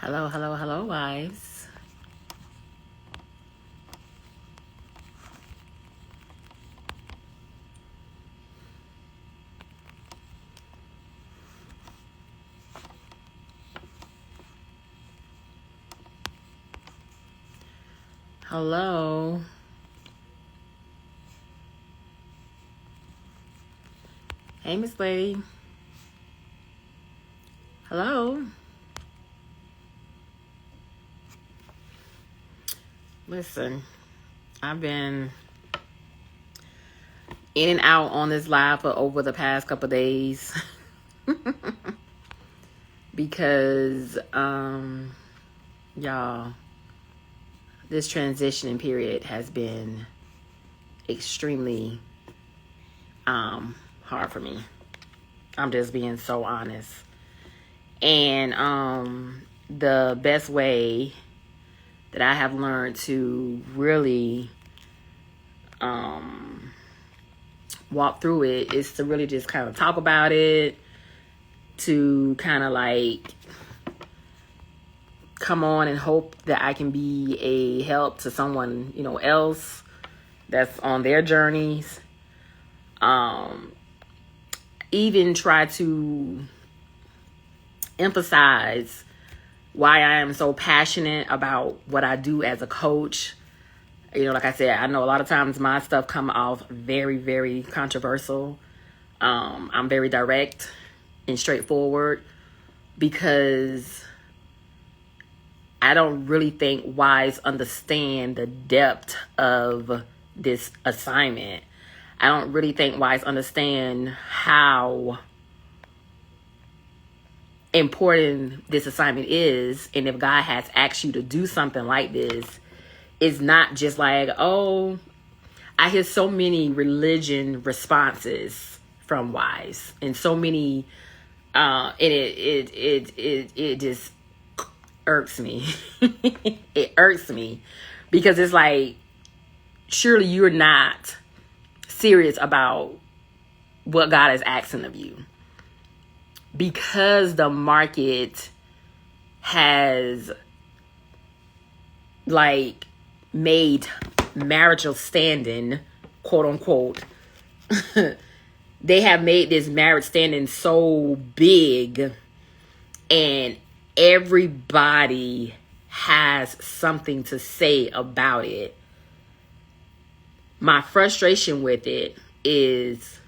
Hello, hello, hello, wives. Hello. Hey, Miss Lady. Hello. Listen, I've been in and out on this live for over the past couple of days because, y'all, this transitioning period has been extremely hard for me. I'm just being so honest. And the best way that I have learned to really walk through it is to really just kind of talk about it, to kind of like come on and hope that I can be a help to someone, else that's on their journeys. Even try to emphasize why I am so passionate about what I do as a coach. Like I said, I know a lot of times my stuff come off very, very controversial. I'm very direct and straightforward because I don't really think wives understand the depth of this assignment. I don't really think wives understand how important this assignment is. And if God has asked you to do something like this, it's not just like, oh, I hear so many religion responses from wives and so many, and it just irks me. It irks me because it's like, surely you're not serious about what God is asking of you, because the market has like made marital standing, quote unquote, they have made this marriage standing so big and everybody has something to say about it. My frustration with it is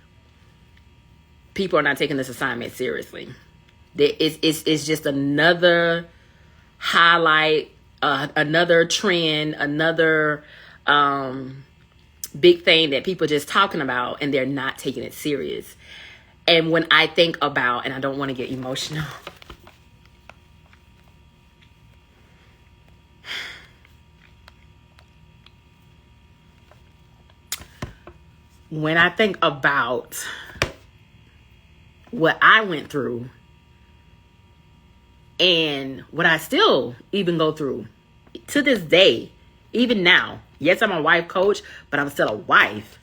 people are not taking this assignment seriously. It's just another highlight, another trend, another big thing that people are just talking about and they're not taking it serious. And when I think about, and I don't want to get emotional, when I think about what I went through and what I still even go through to this day, even now. Yes, I'm a wife coach, but I'm still a wife.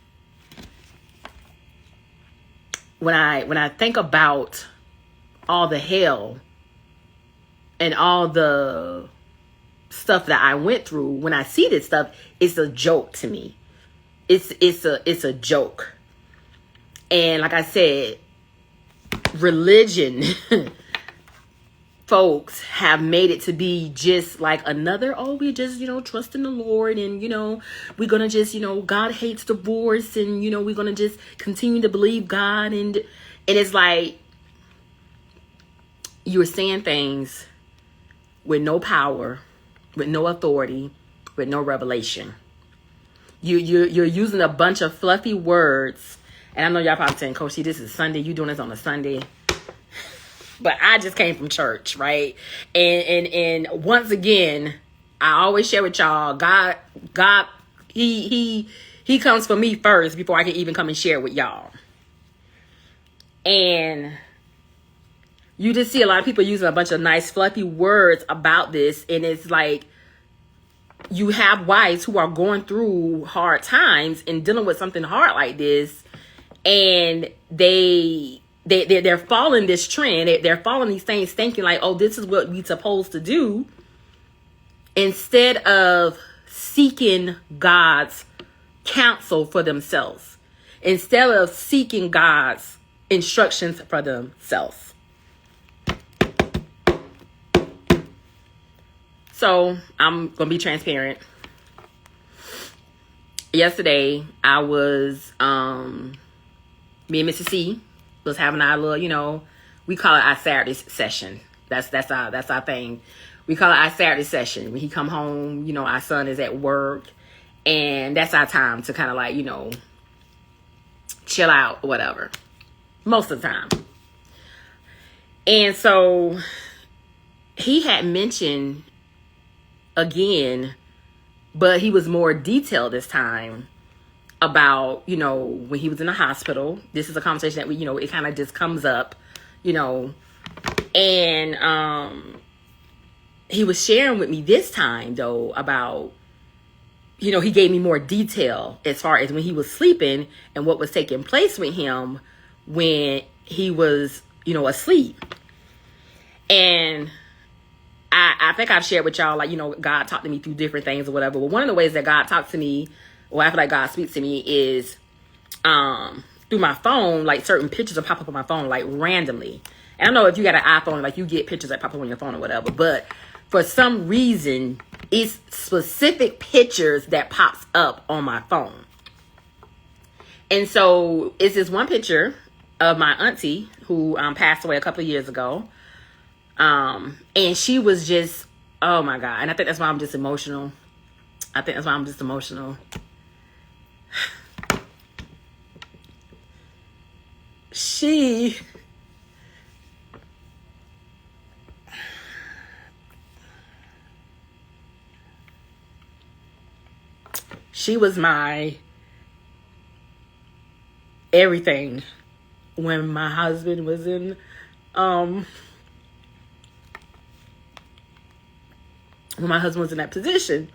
When I think about all the hell and all the stuff that I went through, when I see this stuff, it's a joke to me. It's a joke. And like I said, religion folks have made it to be just like another, oh, we just, trust in the Lord and, we're going to just, God hates divorce and, we're going to just continue to believe God. And it's like you're saying things with no power, with no authority, with no revelation. You're using a bunch of fluffy words. And I know y'all probably saying, Coach, this is Sunday. You doing this on a Sunday. But I just came from church, right? And once again, I always share with y'all, God, he comes for me first before I can even come and share with y'all. And you just see a lot of people using a bunch of nice fluffy words about this. And it's like, you have wives who are going through hard times and dealing with something hard like this. And they they're following this trend. They're following these things thinking like, oh, this is what we're supposed to do, instead of seeking God's counsel for themselves, instead of seeking God's instructions for themselves. So I'm going to be transparent. Yesterday, I was, me and Mrs. C was having our little, we call it our Saturday session. That's our thing. We call it our Saturday session. When he come home, our son is at work, and that's our time to kind of like, chill out or whatever. Most of the time. And so he had mentioned again, but he was more detailed this time about, when he was in the hospital. This is a conversation that we, it kind of just comes up, and he was sharing with me this time though about, he gave me more detail as far as when he was sleeping and what was taking place with him when he was, asleep. And I think I've shared with y'all, like, God talked to me through different things or whatever. Well, one of the ways that God talks to me, or I feel like God speaks to me, is through my phone. Like, certain pictures will pop up on my phone, like, randomly. And I don't know if you got an iPhone, like, you get pictures that pop up on your phone or whatever. But for some reason, it's specific pictures that pops up on my phone. And so it's this one picture of my auntie who passed away a couple of years ago. And she was just, oh my God. And I think that's why I'm just emotional. She was my everything when my husband was in, that position.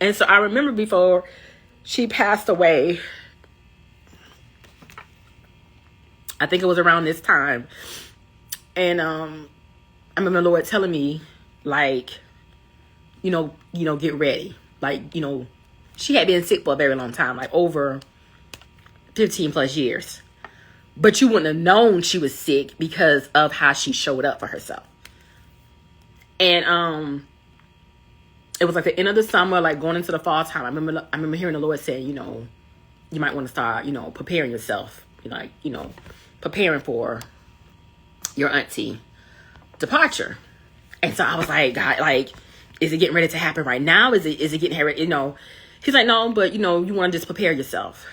And so I remember before she passed away, I think it was around this time. And I remember the Lord telling me, like, get ready. Like, she had been sick for a very long time, like over 15 plus years. But you wouldn't have known she was sick because of how she showed up for herself. And it was like the end of the summer, like going into the fall time. I remember hearing the Lord say, you might want to start, preparing yourself, preparing for your auntie departure. And so I was like, God, like, is it getting ready to happen right now? Is it getting ready? He's like, no, but you want to just prepare yourself.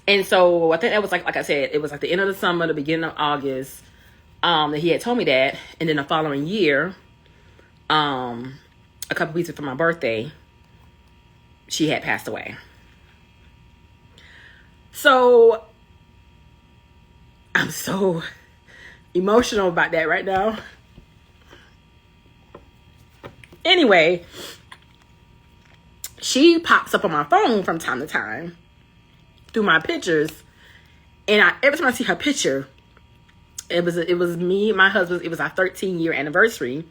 And so I think that was like I said, it was like the end of the summer, the beginning of August, that he had told me that. And then the following year, a couple weeks before my birthday, she had passed away. So I'm so emotional about that right now. Anyway, she pops up on my phone from time to time through my pictures, and every time I see her picture, it was me and my husband. It was our 13-year anniversary,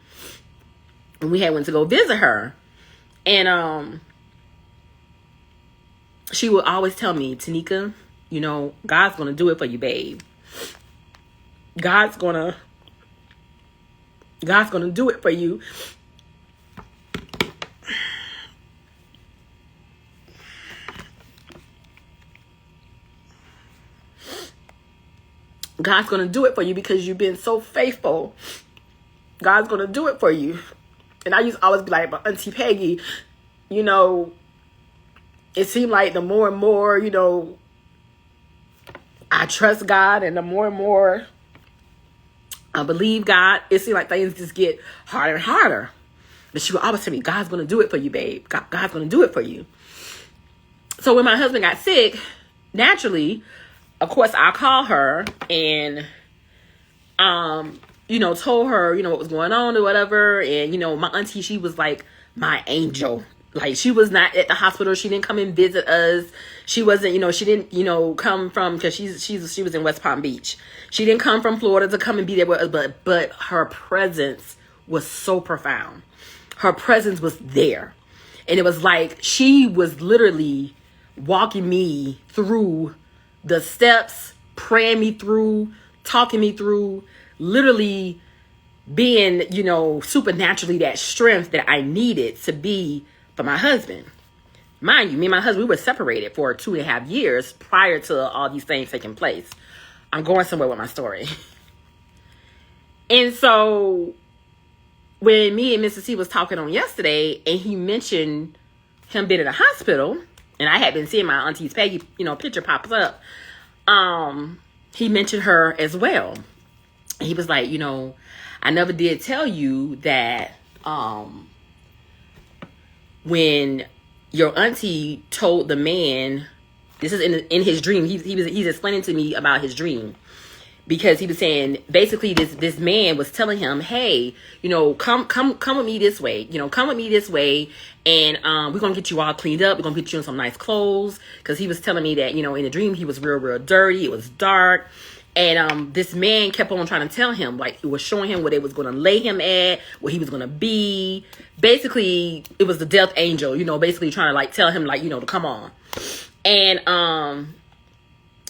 and we had went to go visit her, and she would always tell me, Tanika, God's gonna do it for you, babe. God's gonna do it for you. God's going to do it for you because you've been so faithful. God's going to do it for you. And I used to always be like, but Auntie Peggy, it seemed like the more and more, I trust God, and the more and more I believe God, it seemed like things just get harder and harder. But she would always tell me, God's going to do it for you, babe. God's going to do it for you. So when my husband got sick, naturally, of course, I called her and, told her, what was going on or whatever. And, my auntie, she was like my angel. Like, she was not at the hospital. She didn't come and visit us. She wasn't, she didn't, come from, because she was in West Palm Beach. She didn't come from Florida to come and be there with us, but her presence was so profound. Her presence was there. And it was like she was literally walking me through the steps, praying me through, talking me through, literally being, supernaturally that strength that I needed to be for my husband. Mind you, me and my husband, we were separated for 2.5 years prior to all these things taking place. I'm going somewhere with my story. And so when me and Mr. C was talking on yesterday, and he mentioned him being in the hospital, and I had been seeing my auntie's Peggy, picture pops up. He mentioned her as well. And he was like, I never did tell you that when your auntie told the man, this is in his dream, he's explaining to me about his dream, because he was saying basically this man was telling him, hey, come with me this way, come with me this way, and we're gonna get you all cleaned up, we're gonna get you in some nice clothes, because he was telling me that in the dream he was real dirty, it was dark. And this man kept on trying to tell him, like, it was showing him where they was going to lay him at, where he was going to be. Basically, it was the death angel, basically trying to, like, tell him, like, to come on. And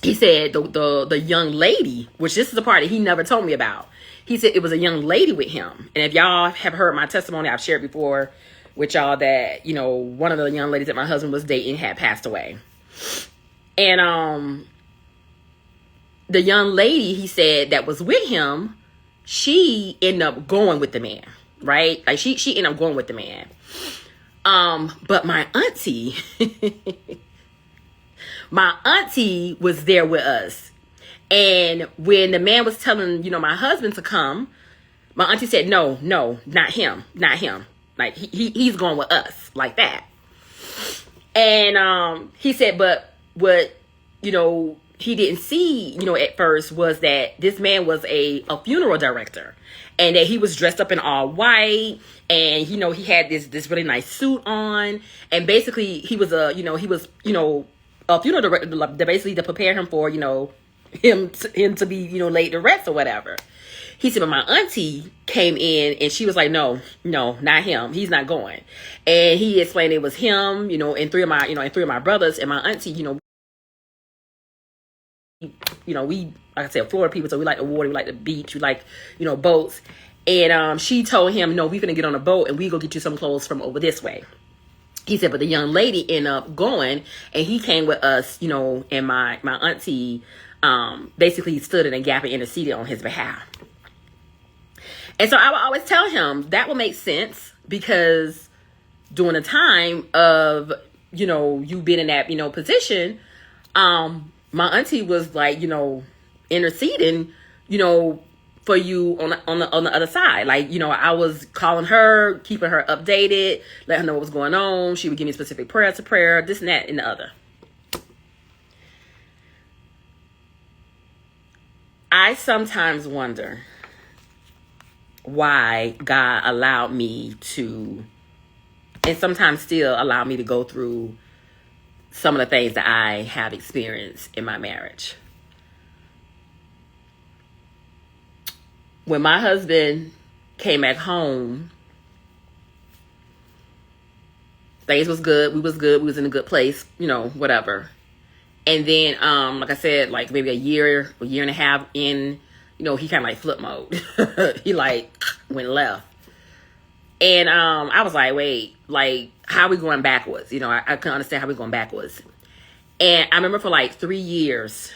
he said the young lady, which this is the part that he never told me about. He said it was a young lady with him. And if y'all have heard my testimony, I've shared before with y'all that, one of the young ladies that my husband was dating had passed away. And the young lady, he said, that was with him, she ended up going with the man, right? Like, she ended up going with the man. But my auntie, was there with us. And when the man was telling, my husband to come, my auntie said, no, not him. Like, he's going with us, like that. And he said, but what, he didn't see, at first, was that this man was a funeral director, and that he was dressed up in all white, and, he had this really nice suit on, and basically he was a funeral director, basically to prepare him for, him to be, laid to rest or whatever. He said, but my auntie came in and she was like, no, not him. He's not going. And he explained it was him, and three of my brothers, and my auntie, we, like I said, Florida people, so we like the water, we like the beach, we like, boats. And she told him, no, we're going to get on a boat and we go get you some clothes from over this way. He said, but the young lady ended up going, and he came with us, and my auntie basically stood in a gap and interceded on his behalf. And so I would always tell him that would make sense, because during the time of, you being in that, position, my auntie was like, interceding, for you on the other side. Like, I was calling her, keeping her updated, letting her know what was going on. She would give me specific prayer to prayer, this and that and the other. I sometimes wonder why God allowed me to, and sometimes still allow me to go through some of the things that I have experienced in my marriage. When my husband came back home, things was good. We was good. We was in a good place, whatever. And then, like I said, like maybe a year and a half in, he kind of like flip mode. He like went left. And I was like, wait, like, how are we going backwards? I couldn't understand how we going backwards. And I remember for like 3 years,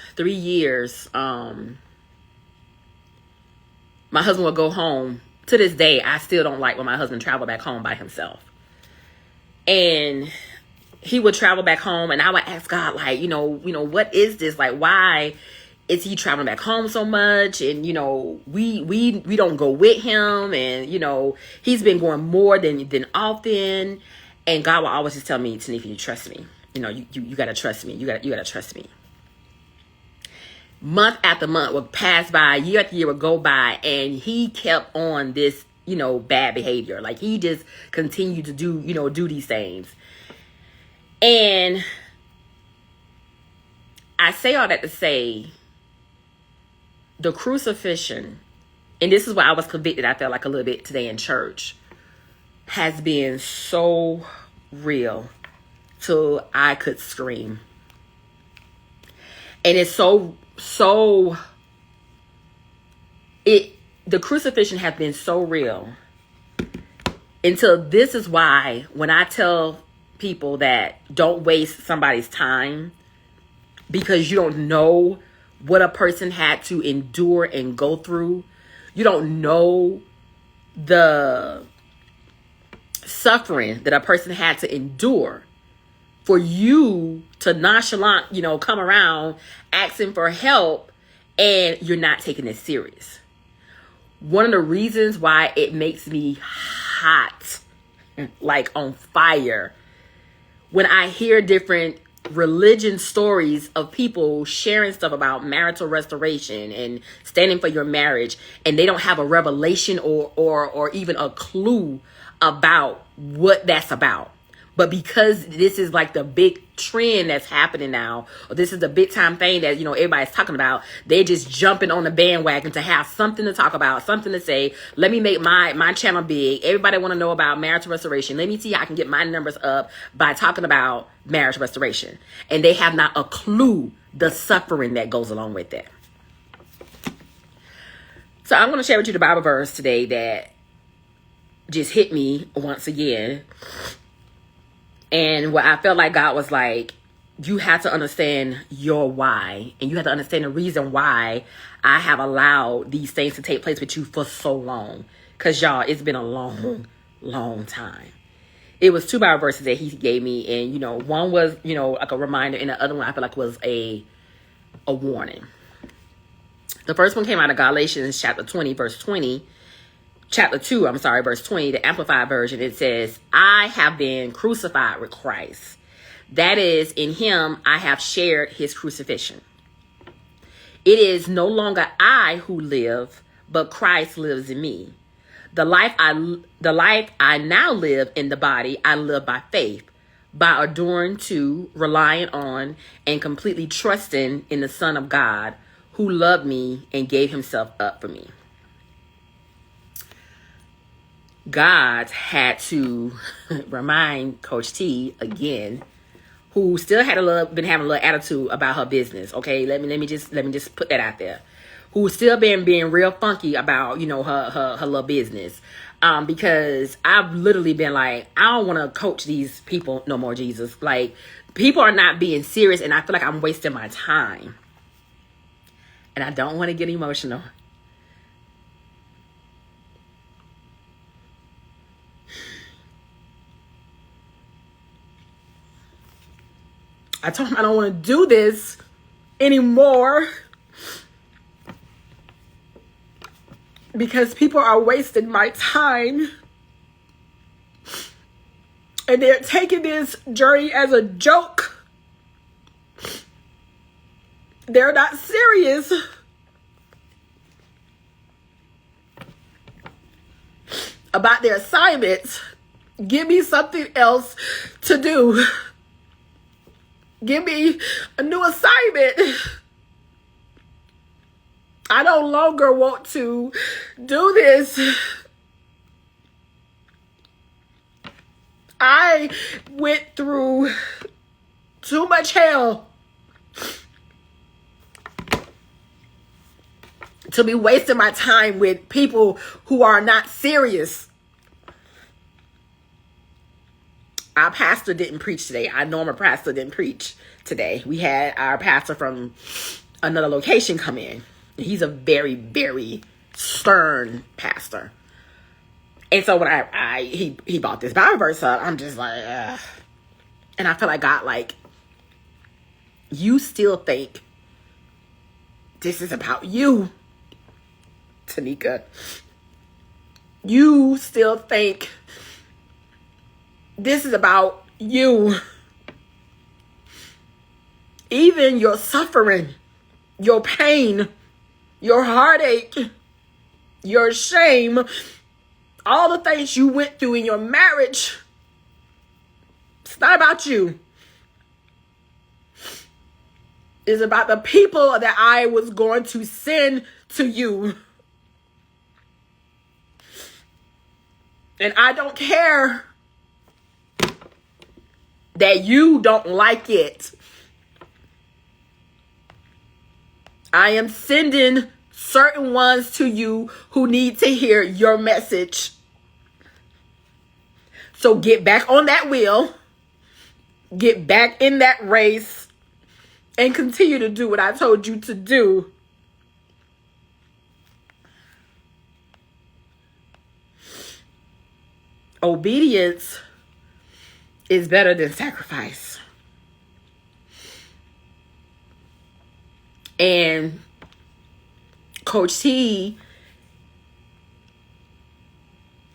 my husband would go home. To this day, I still don't like when my husband traveled back home by himself. And he would travel back home, and I would ask God, like, what is this? Like, why is he traveling back home so much? And, we don't go with him. And, he's been going more than often. And God will always just tell me, Tanisha, you trust me. You got to trust me. You got to trust me. Month after month would pass by, year after year would go by, and he kept on this, bad behavior. Like, he just continued to do these things. And I say all that to say, the crucifixion, and this is why I was convicted, I felt like a little bit today in church, has been so real till I could scream. And it's the crucifixion has been so real until this is why when I tell people that don't waste somebody's time because you don't know what a person had to endure and go through. You don't know the suffering that a person had to endure for you to nonchalant, come around asking for help and you're not taking it serious. One of the reasons why it makes me hot, like on fire, when I hear different religion stories of people sharing stuff about marital restoration and standing for your marriage, and they don't have a revelation or even a clue about what that's about. But because this is like the big trend that's happening now, or this is the big time thing that, everybody's talking about, they're just jumping on the bandwagon to have something to talk about, something to say. Let me make my channel big. Everybody want to know about marital restoration. Let me see how I can get my numbers up by talking about marriage restoration. And they have not a clue the suffering that goes along with that. So I'm going to share with you the Bible verse today that just hit me once again. And what I felt like God was like, you have to understand your why. And you have to understand the reason why I have allowed these things to take place with you for so long. Because, y'all, it's been a long, long time. It was 2 Bible verses that he gave me. And, one was, like a reminder. And the other one I feel like was a warning. The first one came out of Galatians chapter 20, verse 20. Chapter 2, verse 20, the Amplified version, it says, I have been crucified with Christ. That is, in him I have shared his crucifixion. It is no longer I who live, but Christ lives in me. The life I now live in the body, I live by faith, by adoring to, relying on, and completely trusting in the Son of God, who loved me and gave himself up for me. God had to remind Coach T again, who still had been having a little attitude about her business. Okay, let me just put that out there. Who still being real funky about her little business, because I've literally been like, I don't want to coach these people no more. Jesus, like, people are not being serious, and I feel like I'm wasting my time, and I don't want to get emotional. I told him I don't want to do this anymore because people are wasting my time and they're taking this journey as a joke. They're not serious. About their assignments. Give me something else to do. Give me a new assignment. I no longer want to do this. I went through too much hell to be wasting my time with people who are not serious. Our pastor didn't preach today. Our normal pastor didn't preach today. We had our pastor from another location come in. He's a very, very stern pastor. And so when he brought this Bible verse up, I'm just like, ugh. And I feel like God, like, you still think this is about you, Tanika. You still think this is about you. Even your suffering, your pain, your heartache, your shame, All the things you went through in your marriage, it's not about you. It's about the people that I was going to send to you. And I don't care that you don't like it. I am sending certain ones to you who need to hear your message. So get back on that wheel. Get back in that race. And continue to do what I told you to do. Obedience is better than sacrifice. And Coach T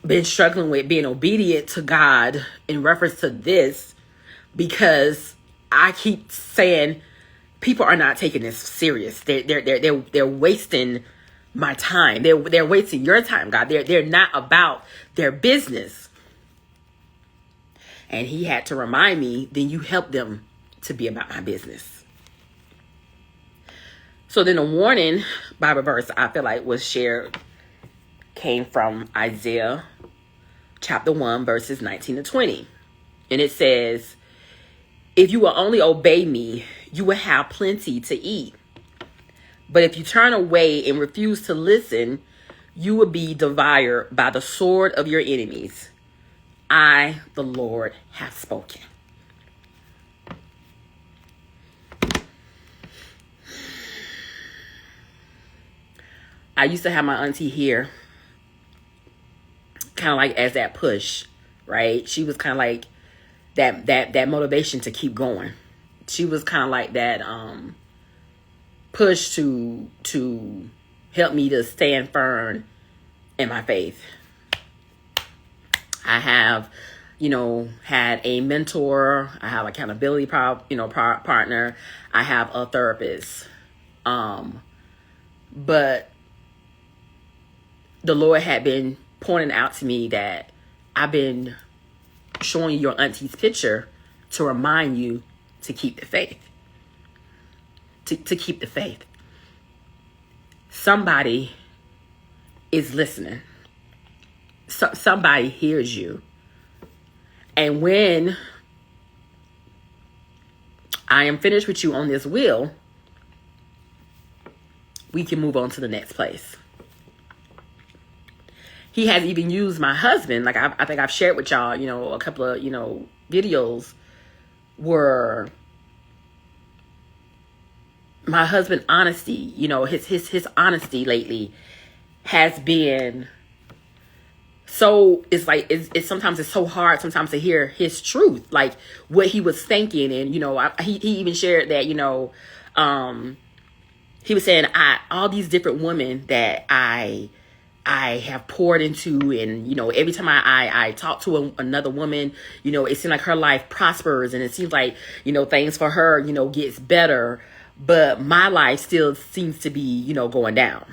been struggling with being obedient to God in reference to this, because I keep saying people are not taking this serious. They're wasting my time. They're wasting your time, God. They're not about their business. And he had to remind me, then you help them to be about my business. So then a warning Bible verse I feel like was shared came from Isaiah chapter 1, verses 19 to 20. And it says, if you will only obey me, you will have plenty to eat. But if you turn away and refuse to listen, you will be devoured by the sword of your enemies. I, the Lord, have spoken. I used to have my auntie here, kind of like as that push, right? She was kind of like that motivation to keep going. She was kind of like that push to help me to stand firm in my faith. I have, had a mentor. I have accountability partner. I have a therapist. But the Lord had been pointing out to me that I've been showing you your auntie's picture to remind you to keep the faith. To keep the faith. Somebody is listening. Somebody hears you. And when I am finished with you on this wheel, we can move on to the next place. He has even used my husband. Like I think I've shared with y'all, a couple of, videos where my husband honesty, his honesty lately has been so, it's like, it's sometimes it's so hard sometimes to hear his truth, like what he was thinking. And, he even shared that, he was saying, all these different women that I have poured into, and, every time I talk to another woman, it seems like her life prospers, and it seems like, things for her, gets better, but my life still seems to be, going down.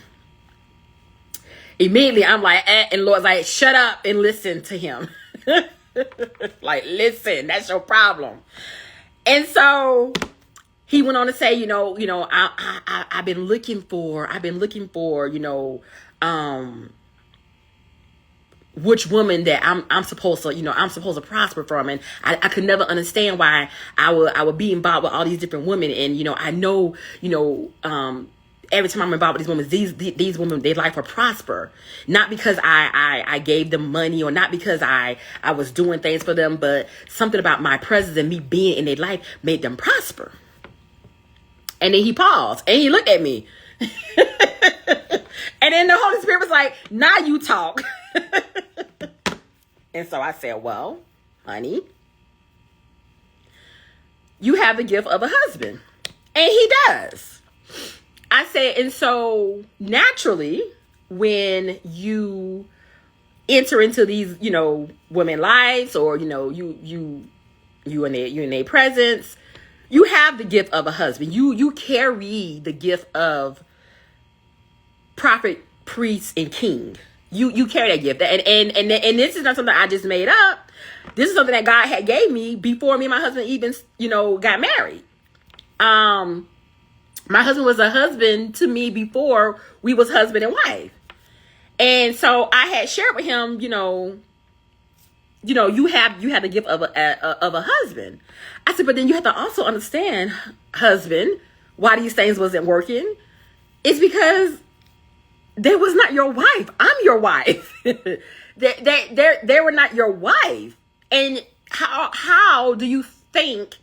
Immediately, I'm like, and Lord's like, shut up and listen to him. Like, listen, that's your problem. And so he went on to say, I've been looking for, which woman that I'm supposed to prosper from. And I could never understand why I would be involved with all these different women. And, I know, every time I'm involved with these women, these women, their life will prosper. Not because I gave them money, or not because I was doing things for them, but something about my presence and me being in their life made them prosper. And then he paused and he looked at me. And then the Holy Spirit was like, now you talk. And so I said, well, honey, you have the gift of a husband. And he does. I said, and so naturally, when you enter into these, women lives, or, you in their presence, you have the gift of a husband. You carry the gift of prophet, priest, and king. You carry that gift. And this is not something I just made up. This is something that God had gave me before me and my husband even, got married. My husband was a husband to me before we was husband and wife. And so I had shared with him, you have the gift of a husband. I said, but then you have to also understand, husband, why these things wasn't working. It's because they was not your wife. I'm your wife. they were not your wife. And how do you think,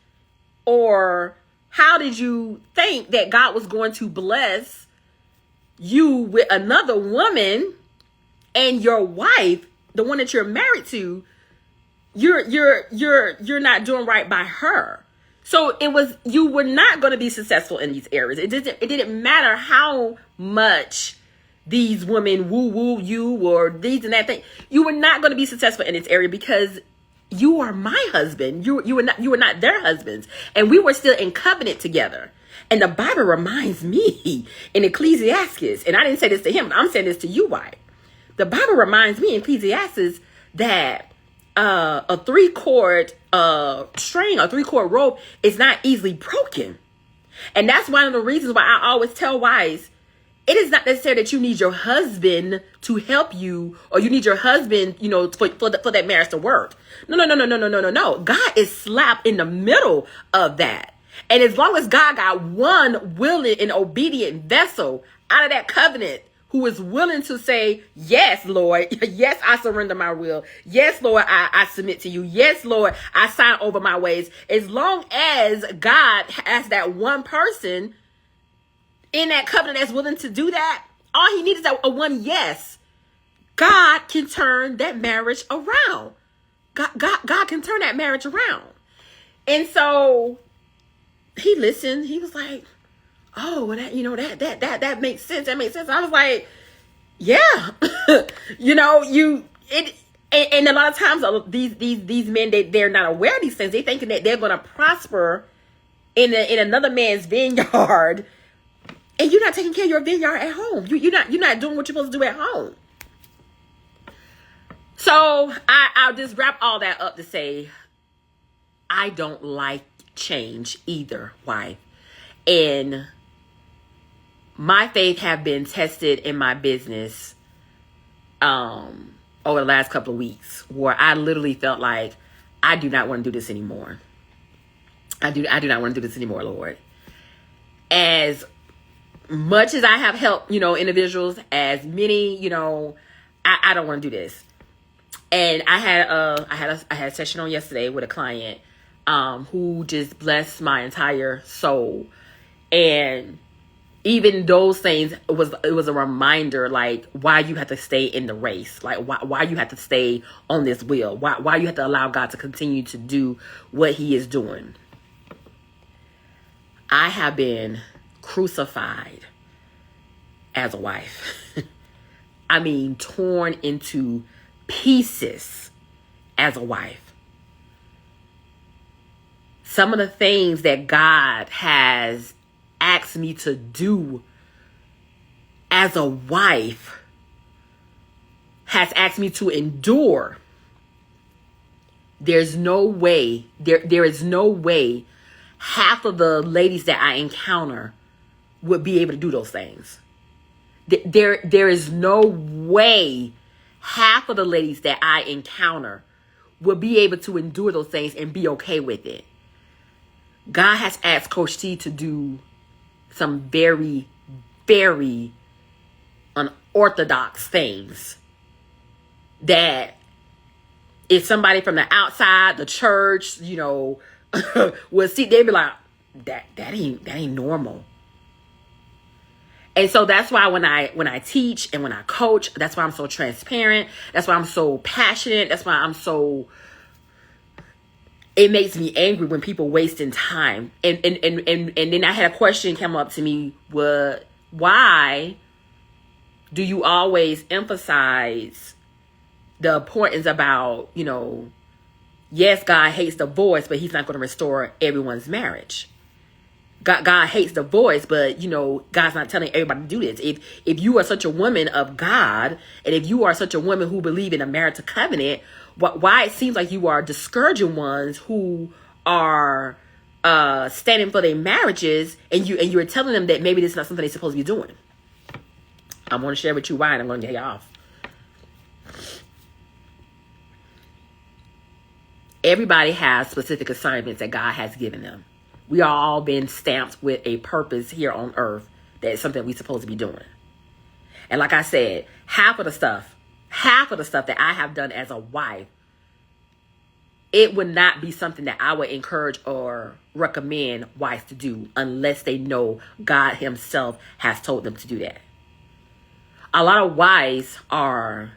or how did you think that God was going to bless you with another woman, and your wife, the one that you're married to, you're not doing right by her? So you were not going to be successful in these areas. It didn't matter how much these women woo you or these and that thing. You were not going to be successful in this area because you are my husband. You were not their husbands, and we were still in covenant together. And the Bible reminds me in Ecclesiastes, and I didn't say this to him, I'm saying this to you, wife. The Bible reminds me in Ecclesiastes that a 3-cord string, a 3-cord rope is not easily broken. And that's one of the reasons why I always tell wives, it is not necessary that you need your husband to help you, or you need your husband, for that marriage to work. No. God is slap in the middle of that. And as long as God got one willing and obedient vessel out of that covenant who is willing to say, yes, Lord, yes, I surrender my will. Yes, Lord, I submit to you. Yes, Lord, I sign over my ways. As long as God has that one person in that covenant that's willing to do that, all he needs is a one yes. God can turn that marriage around. God can turn that marriage around. And so he listened. He was like, oh, well, that makes sense. That makes sense. I was like, yeah, and a lot of times these men, they're not aware of these things. They thinking that they're going to prosper in another man's vineyard, and you're not taking care of your vineyard at home. You're not doing what you're supposed to do at home. So I'll just wrap all that up to say, I don't like change either, wife. And my faith have been tested in my business over the last couple of weeks, where I literally felt like I do not want to do this anymore. I do not want to do this anymore, Lord. As much as I have helped, individuals, as many, I don't want to do this. And I had a session on yesterday with a client who just blessed my entire soul. And even those things, it was a reminder, like, why you have to stay in the race, like why you have to stay on this wheel, why you have to allow God to continue to do what he is doing. I have been crucified as a wife. I mean, torn into pieces as a wife. Some of the things that God has asked me to do as a wife, has asked me to endure. There's no way, there is no way half of the ladies that I encounter would be able to do those things. There is no way half of the ladies that I encounter would be able to endure those things and be okay with it. God has asked Coach T to do some very, very unorthodox things that if somebody from the outside, the church, would see, they'd be like, that ain't normal. And so that's why when I teach and when I coach, that's why I'm so transparent. That's why I'm so passionate. That's why it makes me angry when people wasting time. And then I had a question come up to me, why do you always emphasize the importance about, yes, God hates divorce, but he's not going to restore everyone's marriage. God hates divorce, but God's not telling everybody to do this. If you are such a woman of God, and if you are such a woman who believe in a marital covenant, why it seems like you are discouraging ones who are standing for their marriages, and you're telling them that maybe this is not something they're supposed to be doing. I'm going to share with you why, and I'm going to get you off. Everybody has specific assignments that God has given them. We are all been stamped with a purpose here on earth that is something we're supposed to be doing. And like I said, half of the stuff that I have done as a wife, it would not be something that I would encourage or recommend wives to do unless they know God himself has told them to do that. A lot of wives are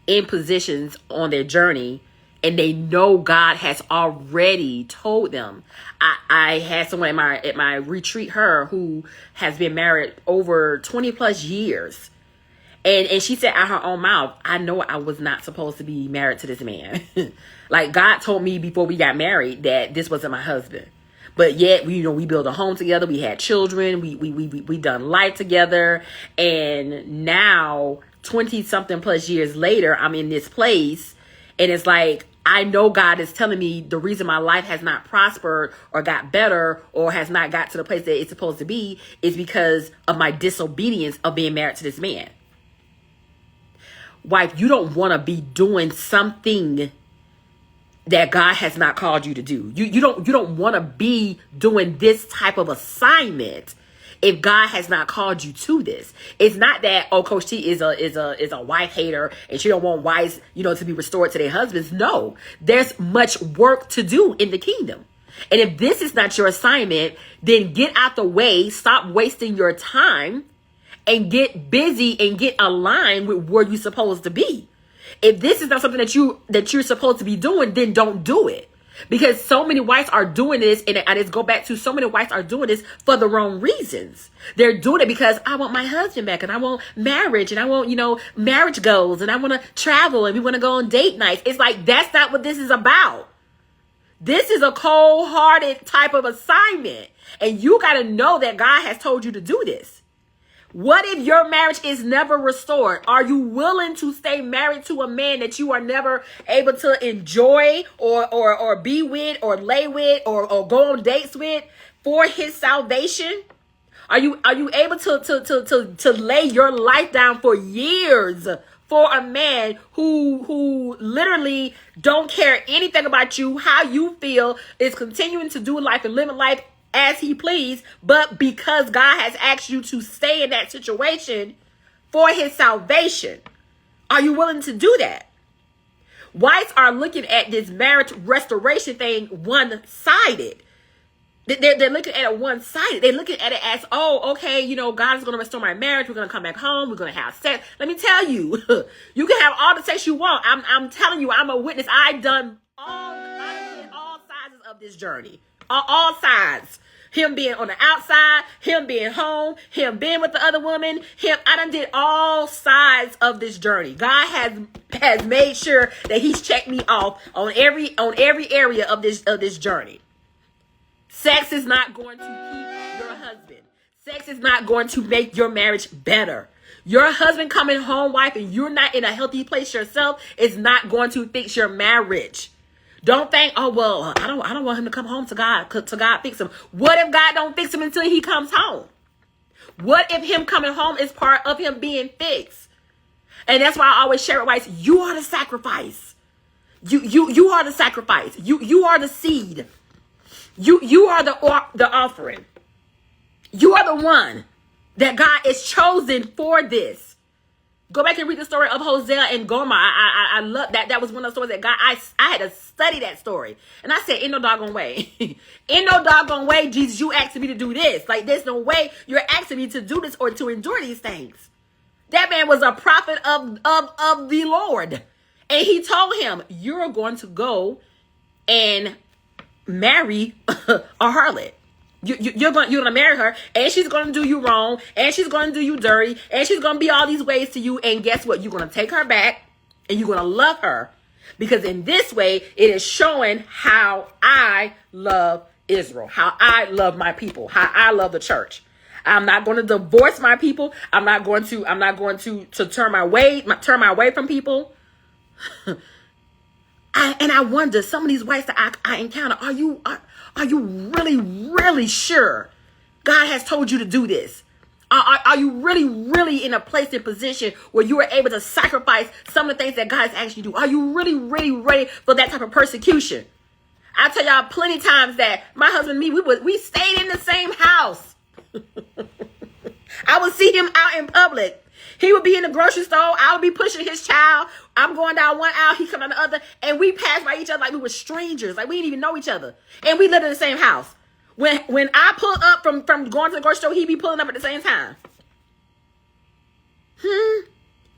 in positions on their journey and they know God has already told them. I had someone at my retreat who has been married over 20 plus years. And she said out her own mouth, I know I was not supposed to be married to this man. Like God told me before we got married that this wasn't my husband. But yet, we built a home together. We had children. We done life together. And now 20 something plus years later, I'm in this place. And it's like, I know God is telling me the reason my life has not prospered or got better or has not got to the place that it's supposed to be is because of my disobedience of being married to this man. Wife, you don't want to be doing something that God has not called you to do. You don't want to be doing this type of assignment if God has not called you to this. It's not that, Coach T is a wife hater and she don't want wives, to be restored to their husbands. No, there's much work to do in the kingdom. And if this is not your assignment, then get out the way, stop wasting your time, and get busy and get aligned with where you're supposed to be. If this is not something that you're supposed to be doing, then don't do it. Because so many wives are doing this, and I just go back to so many wives are doing this for the wrong reasons. They're doing it because I want my husband back, and I want marriage, and I want, marriage goals, and I want to travel, and we want to go on date nights. It's like, that's not what this is about. This is a cold-hearted type of assignment, and you got to know that God has told you to do this. What if your marriage is never restored? Are you willing to stay married to a man that you are never able to enjoy or be with or lay with or go on dates with for his salvation? Are you able to lay your life down for years for a man who literally don't care anything about you, how you feel, is continuing to do life and living life as he please, but because God has asked you to stay in that situation for his salvation? Are you willing to do that? Wives are looking at this marriage restoration thing one-sided. They're looking at it one-sided. They're looking at it as, okay, God is going to restore my marriage. We're going to come back home. We're going to have sex. Let me tell you, you can have all the sex you want. I'm telling you, I'm a witness. I've done all sizes of this journey. All sides. Him being on the outside, him being home, him being with the other woman, I done did all sides of this journey. God has made sure that he's checked me off on every area of this journey. Sex is not going to keep your husband. Sex is not going to make your marriage better. Your husband coming home, wife, and you're not in a healthy place yourself is not going to fix your marriage. Don't think, I don't want him to come home to God fix him. What if God don't fix him until he comes home? What if him coming home is part of him being fixed? And that's why I always share with wives, you are the sacrifice. You are the sacrifice. You are the seed. You are the offering. You are the one that God is chosen for this. Go back and read the story of Hosea and Gomer. I love that. That was one of the stories that God, I had to study that story. And I said, in no doggone way. In no doggone way, Jesus, you asking me to do this. Like, there's no way you're asking me to do this or to endure these things. That man was a prophet of the Lord. And he told him, you're going to go and marry a harlot. You're going to marry her, and she's going to do you wrong, and she's going to do you dirty, and she's going to be all these ways to you. And guess what? You're going to take her back, and you're going to love her, because in this way, it is showing how I love Israel, how I love my people, how I love the church. I'm not going to divorce my people. I'm not going to turn my way from people. I wonder, some of these wives that I encounter, are you really, really sure God has told you to do this? Are you really, really in a place and position where you are able to sacrifice some of the things that God has asked you to do? Are you really, really ready for that type of persecution? I tell y'all plenty times that my husband and me, we stayed in the same house. I would see him out in public. He would be in the grocery store. I would be pushing his child. I'm going down one aisle. He come down the other. And we passed by each other like we were strangers. Like we didn't even know each other. And we lived in the same house. When I pull up from going to the grocery store, he be pulling up at the same time.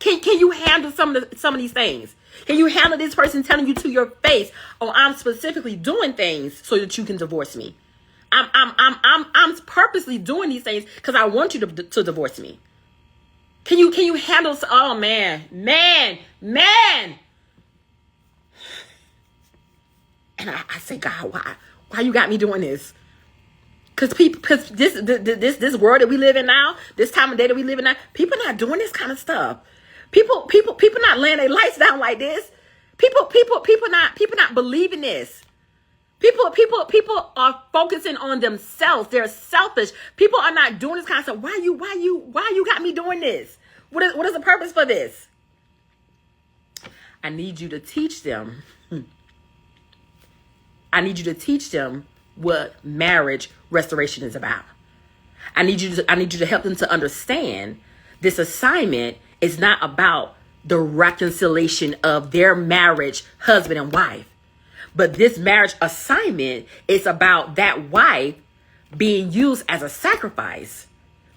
Can you handle some of these things? Can you handle this person telling you to your face, "Oh, I'm specifically doing things so that you can divorce me. I'm purposely doing these things because I want you to divorce me." Can you handle? Oh man. And I say, God, why you got me doing this? Because this world that we live in now, this time of day that we live in now, people not doing this kind of stuff. People not laying their lights down like this. People not believing this. People are focusing on themselves. They're selfish. People are not doing this kind of stuff. Why you got me doing this? What is the purpose for this? I need you to teach them. I need you to teach them what marriage restoration is about. I need you to help them to understand this assignment is not about the reconciliation of their marriage, husband and wife. But this marriage assignment is about that wife being used as a sacrifice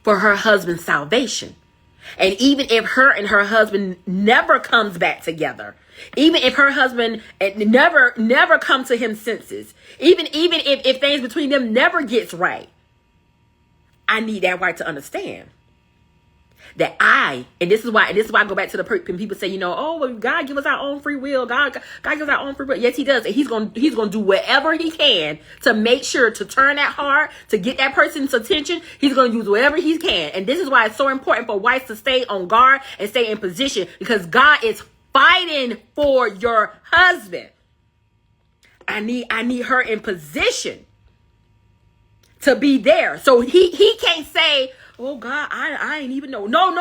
for her husband's salvation. And even if her and her husband never comes back together, even if her husband never comes to him senses, even if things between them never gets right, I need that wife to understand that and this is why I go back to when people say, oh, well, God give us our own free will. God gives us our own free will. Yes, he does. And he's going to do whatever he can to make sure to turn that heart, to get that person's attention. He's going to use whatever he can. And this is why it's so important for wives to stay on guard and stay in position, because God is fighting for your husband. I need her in position to be there. So he can't say, "Oh God, I ain't even know." No,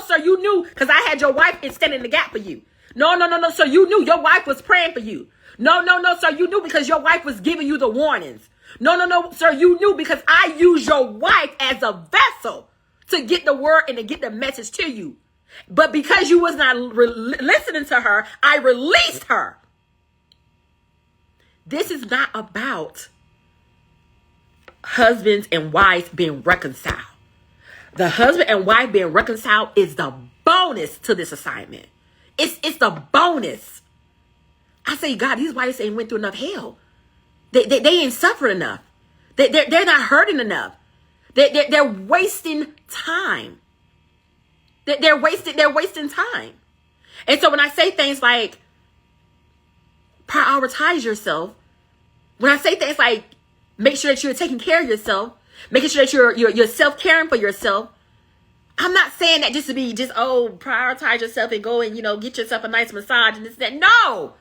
sir, you knew, because I had your wife standing in the gap for you. No, sir, you knew your wife was praying for you. No, sir, you knew because your wife was giving you the warnings. No, sir, you knew because I used your wife as a vessel to get the word and to get the message to you. But because you was not listening to her, I released her. This is not about husbands and wives being reconciled. The husband and wife being reconciled is the bonus to this assignment. It's the bonus. I say, God, these wives ain't went through enough hell. They ain't suffered enough. They're not hurting enough. They're wasting time. They're wasting time. And so when I say things like prioritize yourself, when I say things like make sure that you're taking care of yourself, making sure that you're self-caring for yourself, I'm not saying that just to be prioritize yourself and go and, get yourself a nice massage and this and that. No.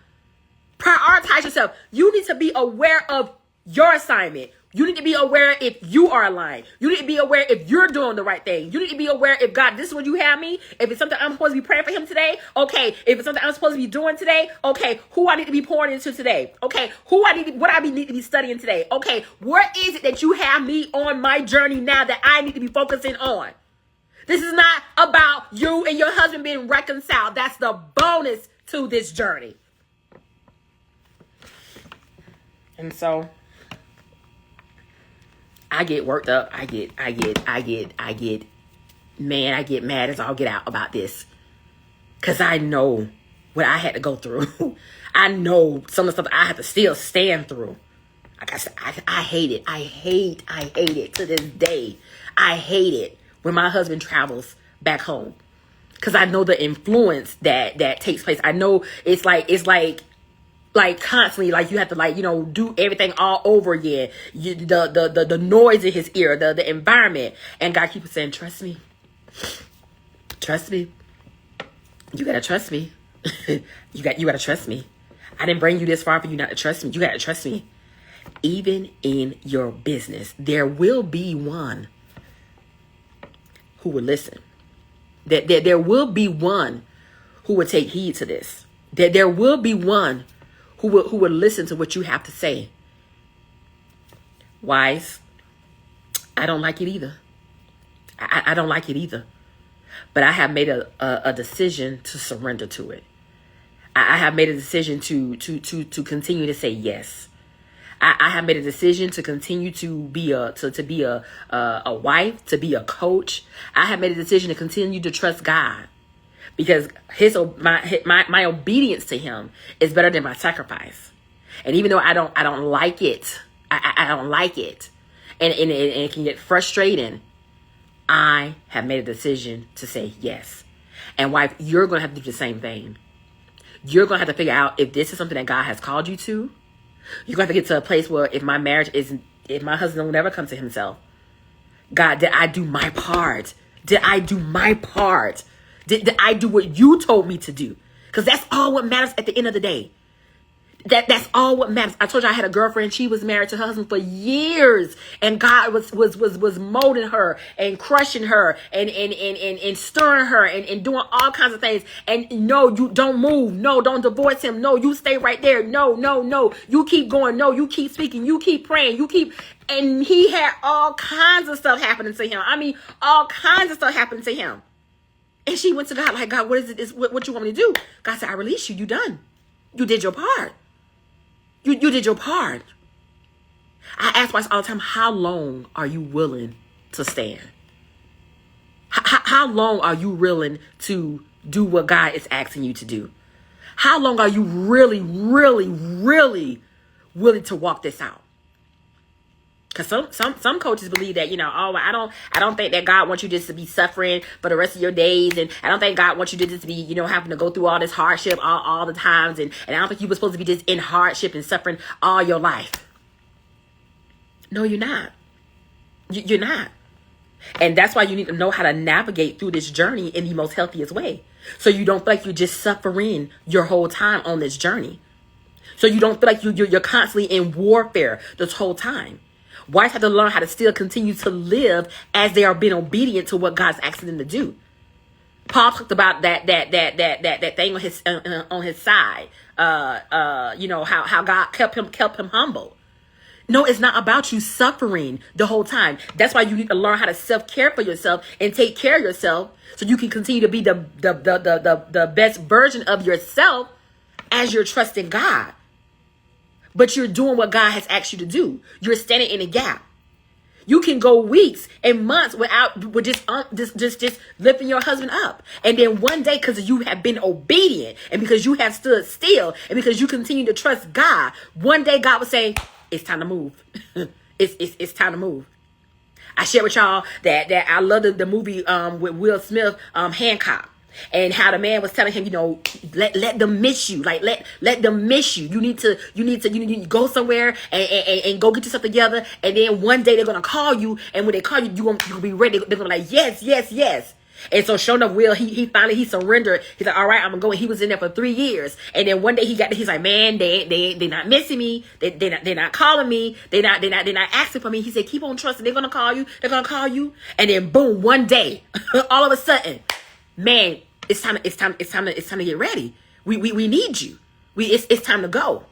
Prioritize yourself. You need to be aware of your assignment. You need to be aware if you are aligned. You need to be aware if you're doing the right thing. You need to be aware if, God, this is what you have me. If it's something I'm supposed to be praying for him today, okay. If it's something I'm supposed to be doing today, okay. Who I need to be pouring into today, okay. What I need to be studying today, okay. What is it that you have me on my journey now that I need to be focusing on? This is not about you and your husband being reconciled. That's the bonus to this journey. And so I get worked up. I get mad as all get out about this. Because I know what I had to go through. I know some of the stuff I have to still stand through. Like I said, I hate it. I hate it to this day. I hate it when my husband travels back home. Because I know the influence that takes place. I know it's like Like constantly, like you have to like, do everything all over again. The noise in his ear, the environment. And God keeps saying, trust me. Trust me. You gotta trust me. you gotta trust me. I didn't bring you this far for you not to trust me. You gotta trust me. Even in your business, there will be one who will listen. There will be one who will take heed to this. There will be one who will listen to what you have to say. Wives, I don't like it either. I don't like it either. But I have made a decision to surrender to it. I have made a decision to continue to say yes. I have made a decision to continue to be a wife, to be a coach. I have made a decision to continue to trust God, because my obedience to Him is better than my sacrifice. And even though I don't like it, I don't like it, and it can get frustrating. I have made a decision to say yes. And wife, you're going to have to do the same thing. You're going to have to figure out if this is something that God has called you to. You're going to have to get to a place where if my husband will never come to himself, God, did I do my part? Did I do my part? Did I do what you told me to do? Because that's all what matters at the end of the day. That's all what matters. I told you I had a girlfriend. She was married to her husband for years, and God was molding her and crushing her and stirring her and doing all kinds of things. And no, you don't move. No, don't divorce him. No, you stay right there. No, you keep going. No, you keep speaking. You keep praying. And he had all kinds of stuff happening to him. I mean, all kinds of stuff happened to him. And she went to God like, God, what is it? What you want me to do? God said, I release you. You done. You did your part. You did your part. I ask wives all the time, how long are you willing to stand? How long are you willing to do what God is asking you to do? How long are you really, really, really willing to walk this out? Because some coaches believe that, I don't think that God wants you just to be suffering for the rest of your days. And I don't think God wants you to just be, having to go through all this hardship all the times. And I don't think you were supposed to be just in hardship and suffering all your life. No, you're not. You're not. And that's why you need to know how to navigate through this journey in the most healthiest way. So you don't feel like you're just suffering your whole time on this journey. So you don't feel like you're constantly in warfare this whole time. Wives have to learn how to still continue to live as they are being obedient to what God's asking them to do. Paul talked about that thing on his side. How God kept him humble. No, it's not about you suffering the whole time. That's why you need to learn how to self-care for yourself and take care of yourself, so you can continue to be the best version of yourself as you're trusting God. But you're doing what God has asked you to do. You're standing in a gap. You can go weeks and months with just lifting your husband up. And then one day, because you have been obedient and because you have stood still and because you continue to trust God, one day God will say, it's time to move. It's time to move. I shared with y'all that I love the movie with Will Smith, Hancock. And how the man was telling him, let them miss you. Like, let them miss you. You need to go somewhere and go get yourself together. And then one day they're going to call you. And when they call you, you're going to be ready. They're going to be like, yes, yes, yes. And so sure enough, Will, he finally surrendered. He's like, all right, I'm going to go. And he was in there for 3 years. And then one day he's like, man, they're not missing me. They're not calling me. They're not asking for me. He said, keep on trusting. They're going to call you. They're going to call you. And then boom, one day, all of a sudden, man, it's time to get ready. We need you. It's time to go.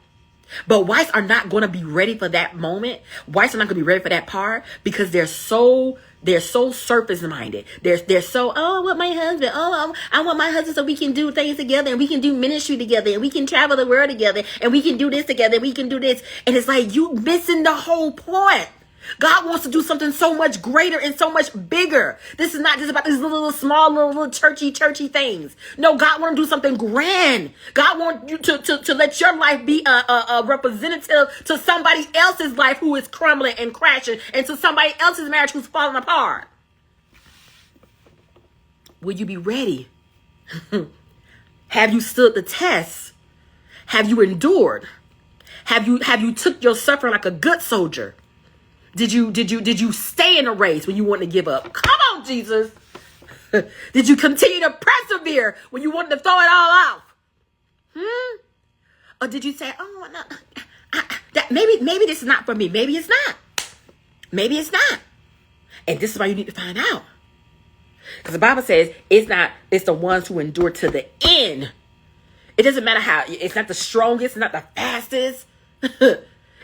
But wives are not going to be ready for that moment. Wives are not going to be ready for that part because they're so surface minded. They're so, I want my husband. I want my husband so we can do things together and we can do ministry together and we can travel the world together and we can do this together and we can do this. And it's like, you missing the whole point. God wants to do something so much greater and so much bigger. This is not just about these little small, little churchy things. No, God wants to do something grand. God wants you to let your life be a representative to somebody else's life who is crumbling and crashing, and to somebody else's marriage who's falling apart. Will you be ready? Have you stood the test? Have you endured? Have you took your suffering like a good soldier? Did you stay in a race when you wanted to give up? Come on, Jesus. Did you continue to persevere when you wanted to throw it all off? Or did you say, oh, no, maybe this is not for me. Maybe it's not. Maybe it's not. And this is why you need to find out. Because the Bible says it's the ones who endure to the end. It doesn't matter how, it's not the strongest, it's not the fastest.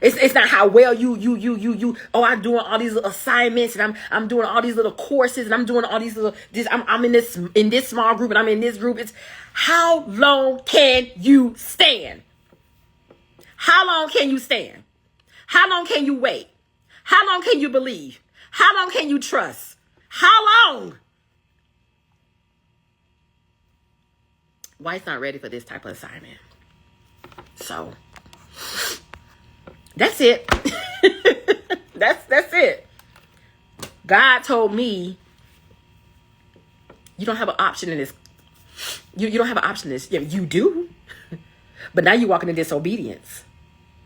It's not how well I'm doing all these little assignments, and I'm doing all these little courses, and I'm doing all these little, I'm in this small group, and I'm in this group. It's how long can you stand? How long can you stand? How long can you wait? How long can you believe? How long can you trust? How long? Wife's not ready for this type of assignment. So that's it. that's it. God told me you don't have an option in this. You don't have an option in this. Yeah, you do. But now you're walking in disobedience.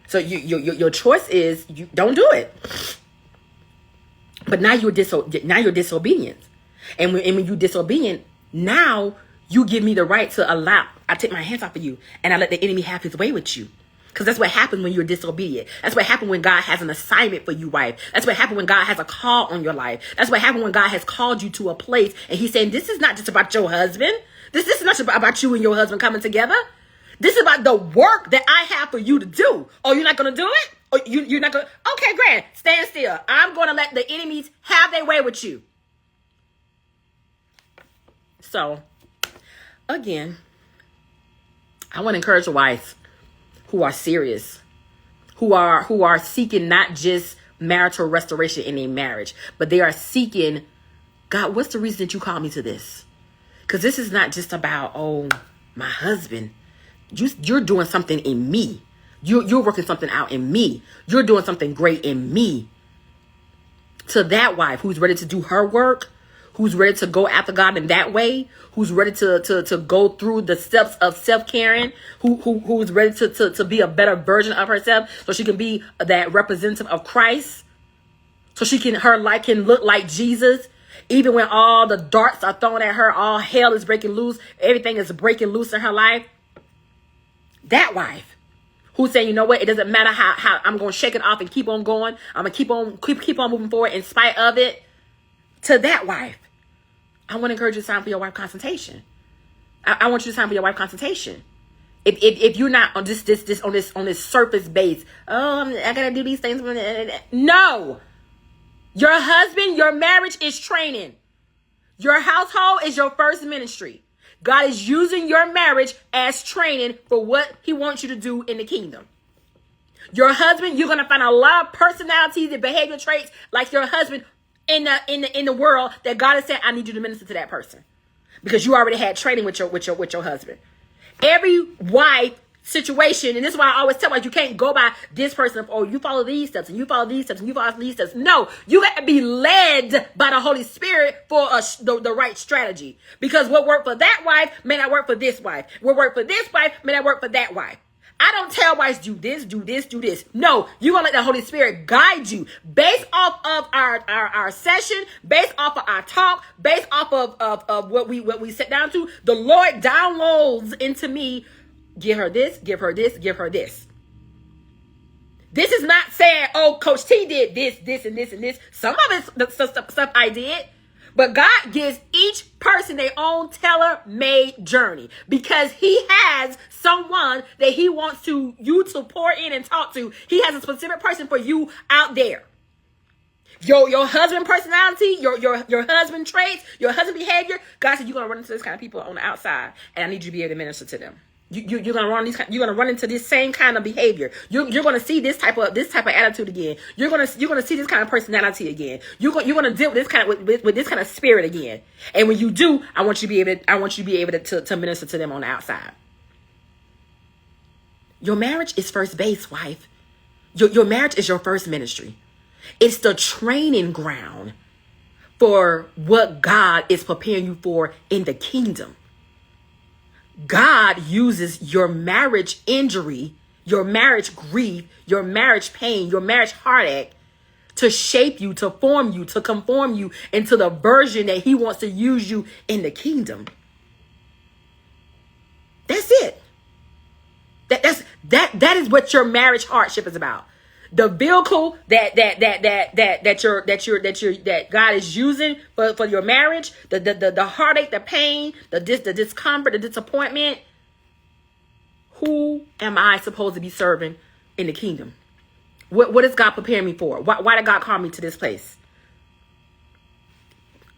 So your choice is you don't do it. But now you're disobedient. And when you're disobedient, now you give me the right to allow. I take my hands off of you and I let the enemy have his way with you. Because that's what happens when you're disobedient. That's what happens when God has an assignment for you, wife. That's what happens when God has a call on your life. That's what happens when God has called you to a place and he's saying, this is not just about your husband. This is not about you and your husband coming together. This is about the work that I have for you to do. Oh, you're not going to do it? Or you're not going to? Okay, Grant, stand still. I'm going to let the enemies have their way with you. So, again, I want to encourage the wives who are serious, who are seeking not just marital restoration in a marriage, but they are seeking, God, what's the reason that you called me to this? Because this is not just about, oh, my husband. You're doing something in me. You're working something out in me. You're doing something great in me. To that wife who's ready to do her work, who's ready to go after God in that way, who's ready to go through the steps of self-caring, who's ready to be a better version of herself so she can be that representative of Christ, so her life can look like Jesus. Even when all the darts are thrown at her, all hell is breaking loose, everything is breaking loose in her life. That wife who's saying, you know what, it doesn't matter how I'm going to shake it off and keep on going. I'm going to keep on moving forward in spite of it. To that wife, I want to encourage you to sign for your wife consultation. I want you to sign for your wife consultation. If you're not on this surface base, I gotta do these things. No, your husband, your marriage is training. Your household is your first ministry. God is using your marriage as training for what he wants you to do in the kingdom. Your husband, you're going to find a lot of personalities and behavior traits like your husband in the world that God is saying, I need you to minister to that person because you already had training with your husband. Every wife situation, and this is why I always tell you, you can't go by this person, oh, you follow these steps and you follow these steps and you follow these steps. No, you got to be led by the Holy Spirit for the right strategy, because what worked for that wife may not work for this wife. What worked for this wife may not work for that wife. I don't tell wives do this, do this, do this. No, you're going to let the Holy Spirit guide you based off of our session, based off of our talk, based off of what we sit down to. The Lord downloads into me, give her this, give her this, give her this. This is not saying, oh, Coach T did this, and this, and this. Some of it's stuff I did. But God gives each person their own tailor-made journey because he has someone that he wants you to pour in and talk to. He has a specific person for you out there. Your husband personality, your husband traits, your husband behavior. God said you're gonna run into this kind of people on the outside, and I need you to be able to minister to them. You're gonna run into this same kind of behavior. You're gonna see this type of attitude again. You're gonna see this kind of personality again. You're gonna deal with this kind of with this kind of spirit again. And when you do, I want you to be able to minister to them on the outside. Your marriage is first base, wife. Your marriage is your first ministry. It's the training ground for what God is preparing you for in the kingdom. God uses your marriage injury, your marriage grief, your marriage pain, your marriage heartache to shape you, to form you, to conform you into the version that he wants to use you in the kingdom. That's it. That is what your marriage hardship is about. The vehicle that God is using for your marriage, the heartache, the pain, the discomfort, the disappointment. Who am I supposed to be serving in the kingdom? What is God preparing me for? Why did God call me to this place?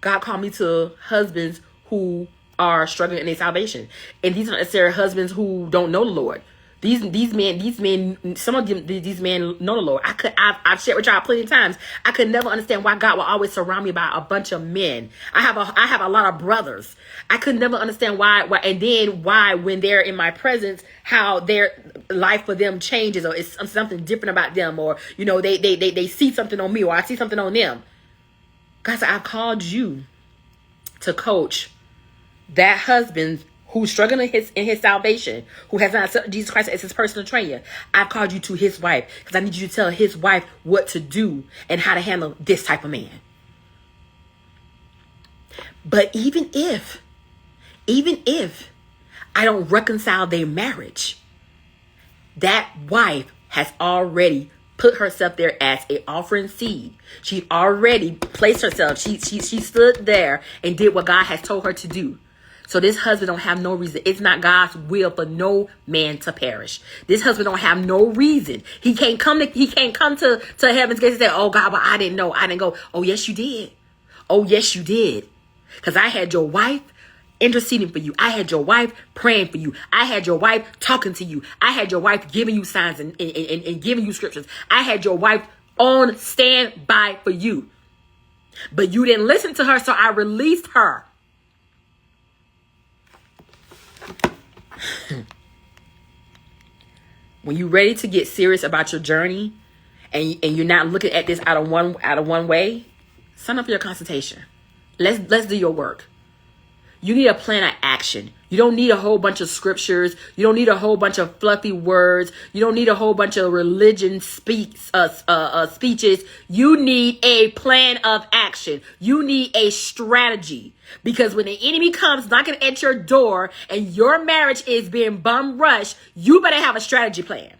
God called me to husbands who are struggling in their salvation, and these are not necessarily husbands who don't know the Lord. These men, some of them, these men know the Lord. I've shared with y'all plenty of times. I could never understand why God will always surround me by a bunch of men. I have a lot of brothers. I could never understand why, and then why when they're in my presence, how their life for them changes, or it's something different about them, or they see something on me, or I see something on them. God said, I've called you to coach that husband who's struggling in his salvation, who has not accepted Jesus Christ as his personal trainer. I've called you to his wife because I need you to tell his wife what to do and how to handle this type of man. But even if I don't reconcile their marriage, that wife has already put herself there as an offering seed. She already placed herself. She stood there and did what God has told her to do. So this husband don't have no reason. It's not God's will for no man to perish. This husband don't have no reason. He can't come to heaven's gate and say, oh God, but I didn't know. I didn't go. Oh yes, you did. Oh yes, you did. Because I had your wife interceding for you. I had your wife praying for you. I had your wife talking to you. I had your wife giving you signs and giving you scriptures. I had your wife on standby for you. But you didn't listen to her, so I released her. When you're ready to get serious about your journey and you're not looking at this out of one way, sign up for your consultation. Let's do your work. You need a plan of action. You don't need a whole bunch of scriptures. You don't need a whole bunch of fluffy words. You don't need a whole bunch of religion speeches. You need a plan of action. You need a strategy. Because when the enemy comes knocking at your door and your marriage is being bum rushed, you better have a strategy plan.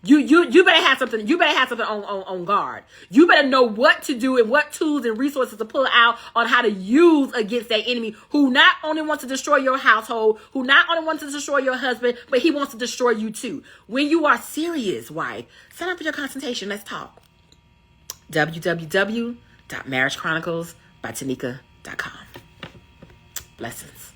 You better have something. You better have something on guard. You better know what to do and what tools and resources to pull out on how to use against that enemy who not only wants to destroy your household, who not only wants to destroy your husband, but he wants to destroy you too. When you are serious, wife, sign up for your consultation. Let's talk. www.marriagechroniclesbytanika.com. Blessings.